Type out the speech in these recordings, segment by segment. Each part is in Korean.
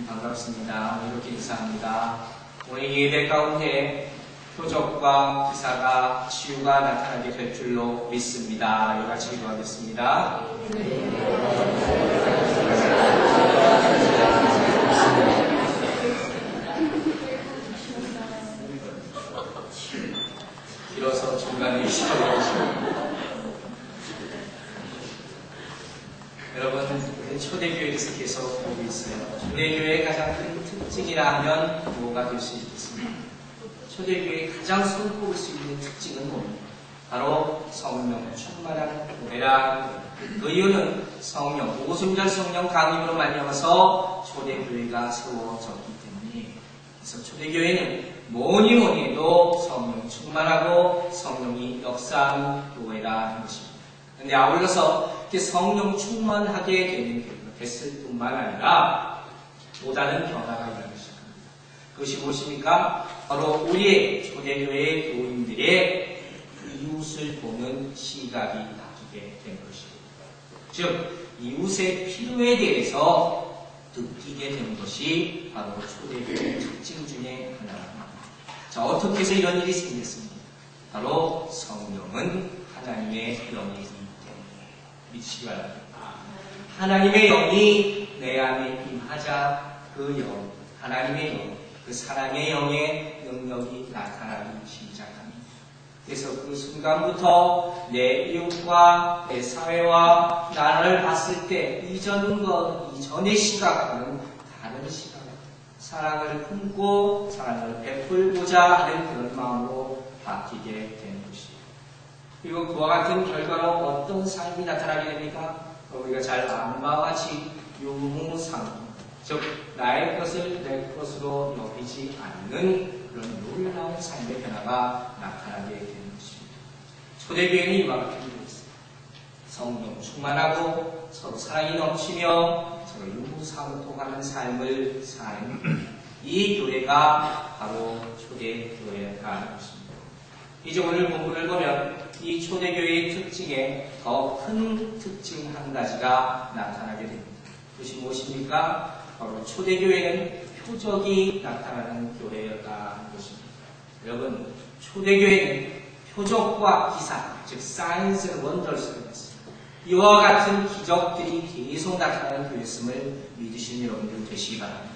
반갑습니다. 이렇게 인사합니다. 오늘 예배 가운데 표적과 기사가 치유가 나타나게 될 줄로 믿습니다. 이같이 기도하겠습니다. 길어서 중간에 쉬어가지고 여러분, 초대교회에서 계속 보고 있어요. 초대교회의 가장 큰 특징이라 하면 뭐가 될 수 있겠습니까? 초대교회의 가장 손꼽을 수 있는 특징은 뭡니까? 바로 성령 충만한 교회라. 그 이유는 성령, 오순절 성령 강림으로 말미암아서 초대교회가 세워졌기 때문에. 그래서 초대교회는 뭐니 해도 성령 충만하고 성령이 역사하는 교회라는 것입니다. 그런데 아울러서 이렇게 성령 충만하게 되는 교회가 됐을 뿐만 아니라 또 다른 변화가 일어나기 시작합니다. 그것이 무엇입니까? 바로 우리의 초대교회 교인들의 이웃을 보는 시각이 바뀌게 된 것입니다. 즉 이웃의 필요에 대해서 느끼게 된 것이 바로 초대교회의 특징 중에 하나입니다. 자, 어떻게 해서 이런 일이 생겼습니까? 바로 성령은 하나님의 영이기 때문에 믿으시기 바랍니다. 하나님의 영이 내 안에 임하자 그 영, 하나님의 영, 그 사랑의 영의 능력이 나타나기 시작합니다. 그래서 그 순간부터 내 이웃과 내 사회와 나를 봤을 때 이전의 시각과는 다른 시각, 사랑을 품고 사랑을 베풀고자 하는 그런 마음으로 바뀌게 되는 것입니다. 그리고 그와 같은 결과로 어떤 삶이 나타나게 됩니까? 우리가 잘 아는 바와 같이 유무상, 즉 나의 것을 내 것으로 여기지 않는 그런 놀라운 삶의 변화가 나타나게 되는 것입니다. 초대교회는 이와 같은 일이 있습니다. 성령 충만하고 서로 사랑이 넘치며 서로 유무상통하는 삶을 사는 이 교회가 바로 초대교회라는 것입니다. 이제 오늘 본문을 보면 이 초대교회의 특징에 더 큰 특징 한 가지가 나타나게 됩니다. 그것이 무엇입니까? 바로 초대교회는 표적이 나타나는 교회라는 것입니다. 여러분, 초대교회는 표적과 기사, 즉 사인스 앤 원더스가 있습니다. 이와 같은 기적들이 계속 나타나는 교회였음을 믿으시는 여러분들 되시기 바랍니다.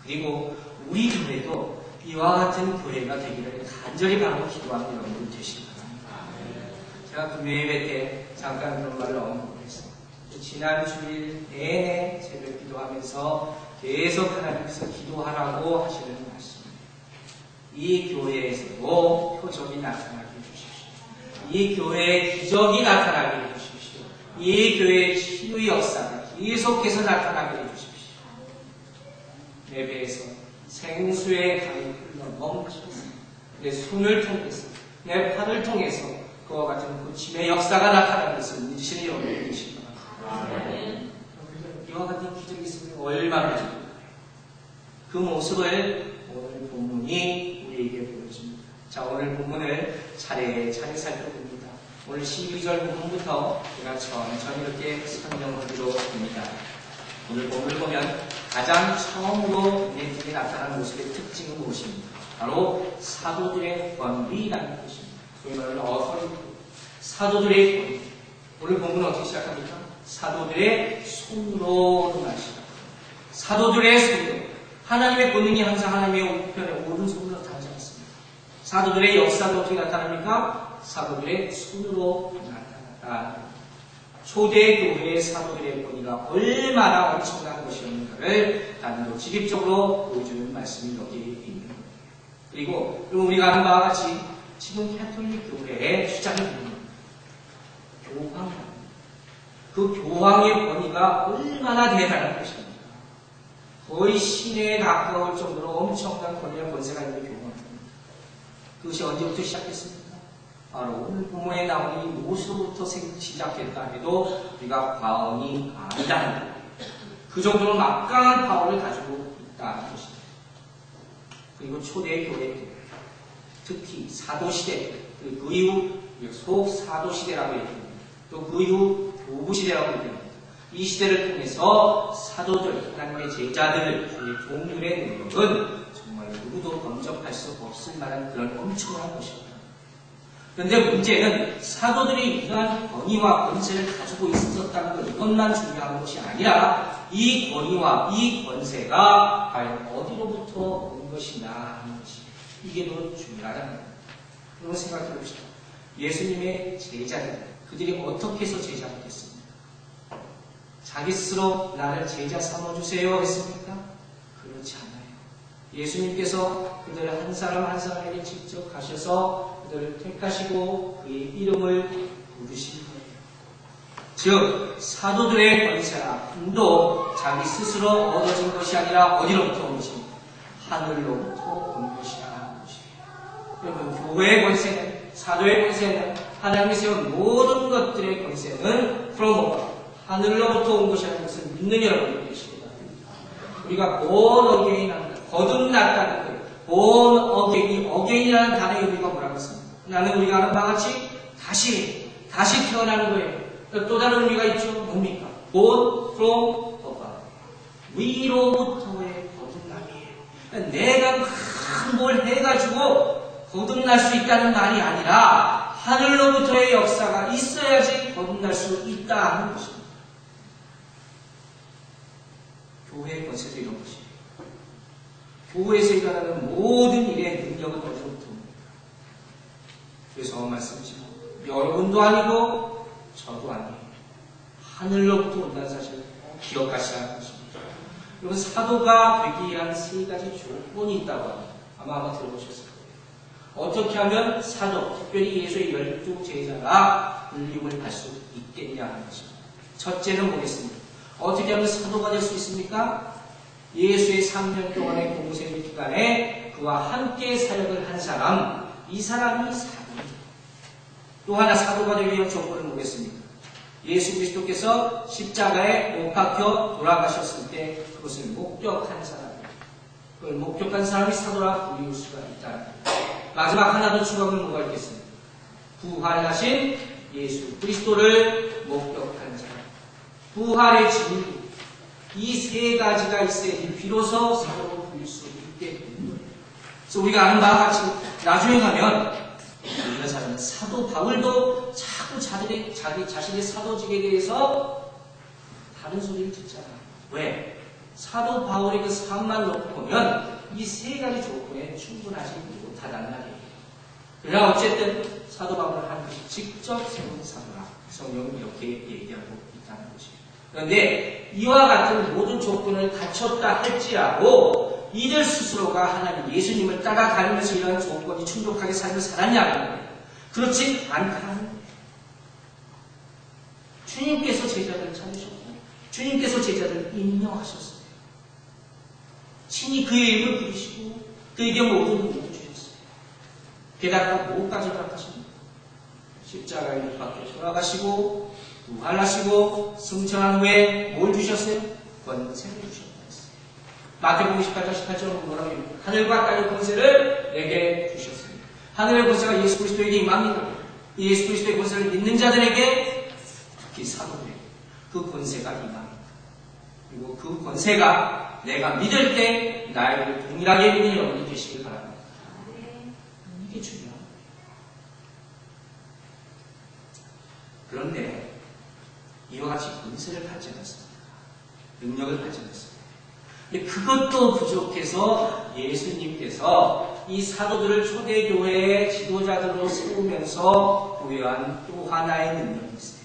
그리고 우리 교회도 이와 같은 교회가 되기를 간절히 바라고 기도하는 여러분들 되시기 바랍니다. 제가 금요 예배 때 잠깐 그런 말을 언급했습니다. 지난 주일 내내 새벽 기도하면서 계속 하나님께서 기도하라고 하시는 말씀입니다. 이 교회에서도 표적이 나타나게 해주십시오. 이 교회에 기적이 나타나게 해주십시오. 이 교회의 치유의 역사가 계속해서 나타나게 해주십시오. 예배에서 생수의 강이 흘러 멈춰서 내 손을 통해서 내 팔을 통해서 그와 같은 고침의 역사가 나타나는 것을 믿으시는 여러분이 계십니다. 이와 같은 기적이 있으면 얼마나 좋을까요? 그 모습을 오늘 본문이 우리에게 보여줍니다. 자, 오늘 본문을 차례차례 살펴봅니다. 오늘 12절 부분부터 제가 천천히 이렇게 설명하기로 합니다. 오늘 본문을 보면 가장 처음으로 눈에 띄게 나타나는 모습의 특징은 무엇입니까? 바로 사도들의 권위라는 것입니다. 소위 말하는 어서리티, 사도들의 권위. 오늘 본문은 어떻게 시작합니까? 사도들의 손으로 말시다. 사도들의 손으로. 하나님의 본능이 항상 하나님의 우편에 오른손으로 나타나지 않습니다. 사도들의 역사도 어떻게 나타납니까? 사도들의 손으로 나타났다. 초대교회의 사도들의 권위가 얼마나 엄청난 것이었는가를 단도직입적으로 보여주는 말씀이 여기 있는 거예요. 그리고 우리가 아는 바와 같이 지금 캐톨릭 교회의 주장이 뭡니까? 교황. 그 교황의 권위가 얼마나 대단한 것입니까? 거의 신에 가까울 정도로 엄청난 권위와 권세가 있는 교황입니다. 그것이 언제부터 시작했습니까? 바로 오늘 본문에 나오는 이 모습부터 시작했다 해도 우리가 과언이 아니다. 그 정도로 막강한 파워를 가지고 있다는 것입니다. 그리고 초대교회, 특히 사도시대, 그 이후 속사도시대라고 얘기합니다. 또 그 이후 교부시대라고 얘기합니다. 이 시대를 통해서 사도들, 하나님의 제자들, 주의 종들의 능력은 정말 누구도 범접할 수 없을 만한 그런 엄청난 것입니다. 그런데 문제는 사도들이 이러한 권위와 권세를 가지고 있었다는 것, 이것만 중요한 것이 아니라 이 권위와 이 권세가 과연 어디로부터 온 것이냐 하는 것이 이게 더 중요하다는 겁니다. 그런 생각해 봅시다. 예수님의 제자들, 그들이 어떻게 해서 제자가 됐습니까? 자기 스스로 나를 제자 삼아주세요 했습니까? 그렇지 않아요. 예수님께서 그들 한 사람 한 사람에게 직접 가셔서 그들을 택하시고 그의 이름을 부르신 거예요. 즉 사도들의 권세나 힘도 자기 스스로 얻어진 것이 아니라 어디로부터 온 것입니까? 하늘로부터 온 것이라는 것이에요. 여러분, 교회의 권세는, 사도의 권세는, 하나님이 세운 모든 것들의 권세는 from 하늘로부터 온 것이라는 것을 믿는 여러분이 계십니다. 우리가 born again 한다, 거듭났다는 거예요. born again, again이라는 단어의 의미가 뭐라고 했습니까? 나는 우리가 아는 바와 같이 다시 태어나는 거예요. 또 다른 의미가 있죠. 뭡니까? born from above. 위로부터의 거듭남이에요. 내가 뭘 해가지고 거듭날 수 있다는 말이 아니라 하늘로부터의 역사가 있어야지 거듭날 수 있다 하는 것입니다. 교회의 권세도 이런 것이에요. 교회에서 일어나는 모든 일의 능력은 어디로부터 옵니까? 그래서 말씀드리지만 여러분도 아니고 저도 아니에요. 하늘로부터 온다는 사실을 기억하시라는 것입니다. 여러분, 사도가 되기 위한 세 가지 조건이 있다고 합니다. 아마 들어보셨을 거예요. 어떻게 하면 사도, 특별히 예수의 12제자가 불림을 할 수 있겠냐 하는 것입니다. 첫째는 뭐겠습니까? 어떻게 하면 사도가 될 수 있습니까? 예수의 3년 동안의 공생 기간에 그와 함께 사역을 한 사람, 이 사람이 사도입니다. 또 하나 사도가 되기 위한 조건은 뭐겠습니까? 예수 그리스도께서 십자가에 못 박혀 돌아가셨을 때 그것을 목격한 사람입니다. 그걸 목격한 사람이 사도라 불릴 수가 있다는 거예요. 마지막 하나 더 추가하면 뭐가 있겠습니까? 부활하신 예수 그리스도를 목격한 사람. 부활의 진리, 이 세 가지가 있어야지 비로소 사도로 불릴 수 있게 되는 거예요. 그래서 우리가 아는 바와 같이 나중에 가면 이런 사람은 사도 바울도 자꾸 자기 자신의 사도직에 대해서 다른 소리를 듣잖아요. 왜? 사도 바울의 그 삶만 놓고 보면 이 세 가지 조건에 충분하지 못하다는 말이에요. 그러나 어쨌든 사도 바울을 한 것이 직접 세운 사도라. 성경은 이렇게 얘기하고 있다는 것이에요. 그런데 이와 같은 모든 조건을 갖췄다 할지라도 이들 스스로가 하나님 예수님을 따라다니면서 이러한 조건이 충족하게 삶을 살았냐는 거예요. 그렇지 않다는 거예요. 주님께서 제자들을 찾으셨고 주님께서 제자들을 임명하셨어요. 친히 그의 이름을 부르시고 그에게 모든 은혜를 주셨어요. 게다가 뭐까지 허락하십니까? 십자가에 못 박혀 돌아가시고 부활하시고 승천한 후에 뭘 주셨어요? 권세를 주셨다 했어요. 마태복음 18장 18절은 뭐라고 해요? 하늘과 땅의 권세를 내게 주셨어요. 하늘의 권세가 예수 그리스도에게 임합니다. 이 예수 그리스도의 권세를 믿는 자들에게 특히 사도들에게 그 권세가 임합니다. 그리고 그 권세가 내가 믿을 때 나에게 동일하게 믿는 여러분이 되시길 바랍니다. 이게 중요한 거예요. 그런데 이와 같이 권세를 받지 않았습니다. 능력을 받지 않았습니다. 근데 그것도 부족해서 예수님께서 이 사도들을 초대교회의 지도자들로 세우면서 부여한 또 하나의 능력이 있어요.